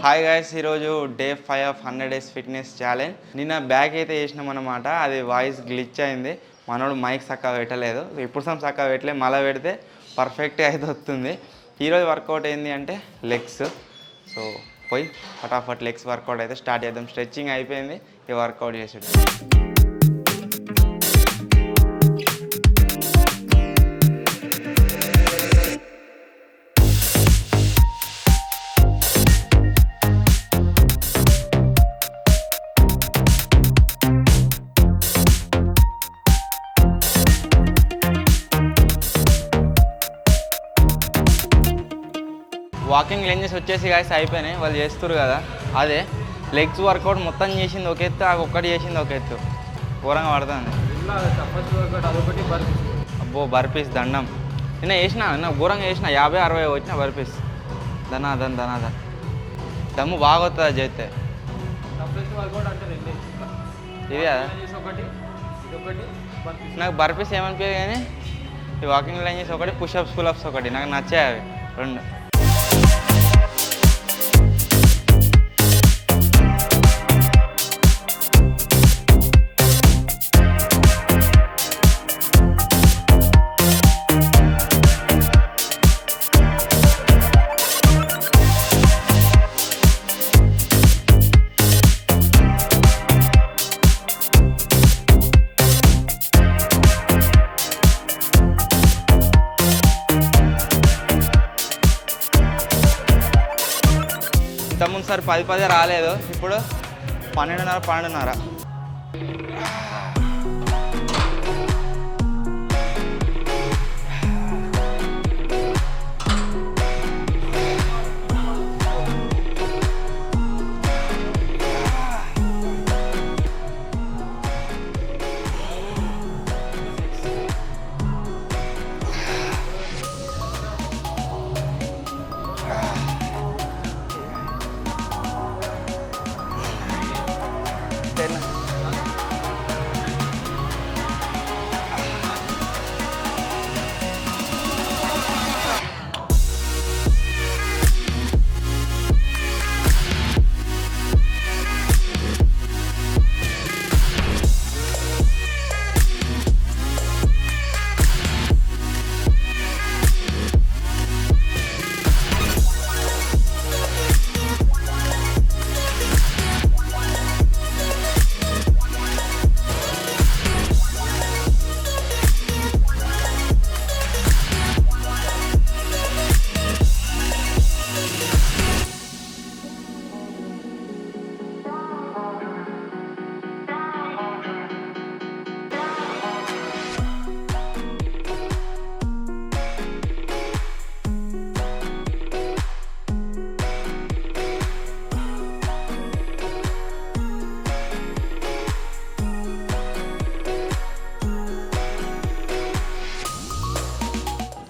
Hi guys, ఈరోజు day 5 of 100 days fitness challenge. నిన్న back అయితే చేసినాం అనమాట. అది వాయిస్ గ్లిచ్ అయింది, మనోడు మైక్ చక్కగా పెట్టలేదు. ఇప్పుడు చక్కగా పెట్టలేదు, మళ్ళీ పెడితే పర్ఫెక్ట్గా అయితే వస్తుంది. ఈరోజు వర్కౌట్ ఏంటి అంటే లెగ్స్. సో పోయి ఫటాఫట్ లెగ్స్ వర్కౌట్ అయితే స్టార్ట్ చేద్దాం. స్ట్రెచ్చింగ్ అయిపోయింది, ఈ వర్కౌట్ చేసేది. వాకింగ్ లెంజెస్ వచ్చేసి గాయస్ అయిపోయినాయి, వాళ్ళు చేస్తారు కదా. అదే లెగ్స్ వర్కౌట్ మొత్తం చేసింది ఒక ఎత్తు, ఒక్కటి చేసింది ఒక ఎత్తు. ఘోరంగా పడుతుంది. అబ్బో బర్పీస్ దండం. నిన్న వేసిన ఘోరంగా వేసిన 50-60 వచ్చిన బర్పీస్. ధనాధన్ దమ్ము బాగా వస్తుంది అది చేస్తే. ఇది నాకు బర్పీస్ ఏమనిపించదు, కానీ ఈ వాకింగ్ లెంజెస్ ఒకటి, పుషప్స్ పుల్అప్స్ ఒకటి నాకు నచ్చాయి అవి రెండు. ఇంతకుముందు సార్ 10 రాలేదు, ఇప్పుడు 12:30.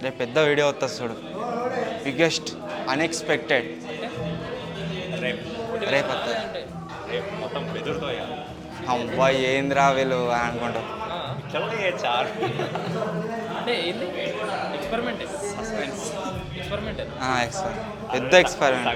రేపు పెద్ద వీడియో వస్తుంది చూడు, బిగ్గెస్ట్ అన్ఎక్స్పెక్టెడ్. రేపు వస్తుంది. అబ్బాయి ఏంద్రా వీళ్ళు అనుకుంటాం. పెద్ద ఎక్స్పెరిమెంట్.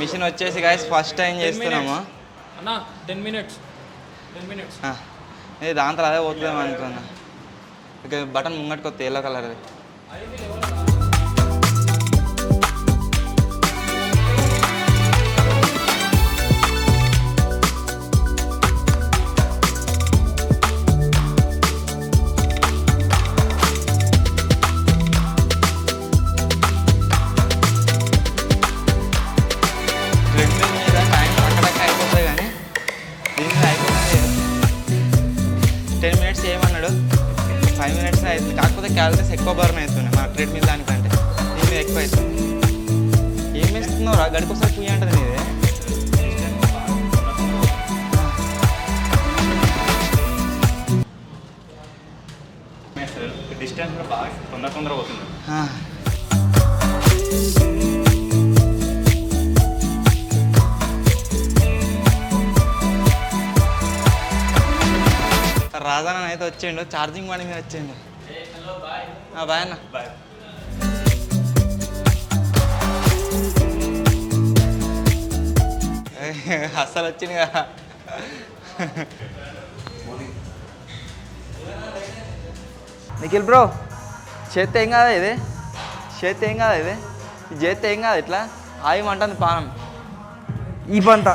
మిషన్ వచ్చేసి గాయస్ ఫస్ట్ టైం చేస్తున్నాము. 10 minutes. ఇది దాని తర్వాత అదే పోతుందేమో అనుకున్నా. ఇక బటన్ ముంగట్టుకు వస్తుంది, ఎల్లో కలర్ది. చేయమన్నాడు 5 minutes అవుతుంది, కాకపోతే క్యాలరీస్ ఎక్కువ బర్న్ అవుతున్నాయి మన ట్రెడ్మిల్ దానికంటే. దీని మీద ఎక్కువ అవుతుంది. ఏం వేస్తున్నావు రా, గడికోసారి పుయ్యి అంటుంది నీదే. డిస్టెన్స్ బాగా తొందర పోతుంది. షాజాన్ అయితే వచ్చిండు, ఛార్జింగ్ బండి మీద వచ్చిండు. బాయ్ అన్న. బాయ్. అస్సలు వచ్చింది కదా. నిఖిల్ బ్రో, చేస్తే ఏం కాదా ఇది? చేస్తే ఏం కాదా ఇది? ఇది చేస్తే ఏం కాదు, ఇట్లా ఆగిమంటుంది పానం. ఈ పంత